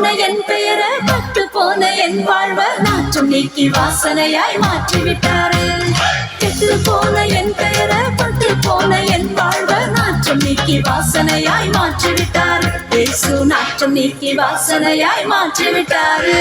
போன என் பெயரை பட்டு போன என் வாழ்வை நாற்றம் நீக்கி வாசனையாய் மாற்றிவிட்டாரு. கெட்டு போன என் பெயரை பட்டு போன என் வாழ்வை நாற்றம் நீக்கி வாசனையாய் மாற்றிவிட்டாரு. இயேசு நாற்றம் நீக்கி வாசனையாய் மாற்றிவிட்டாரு.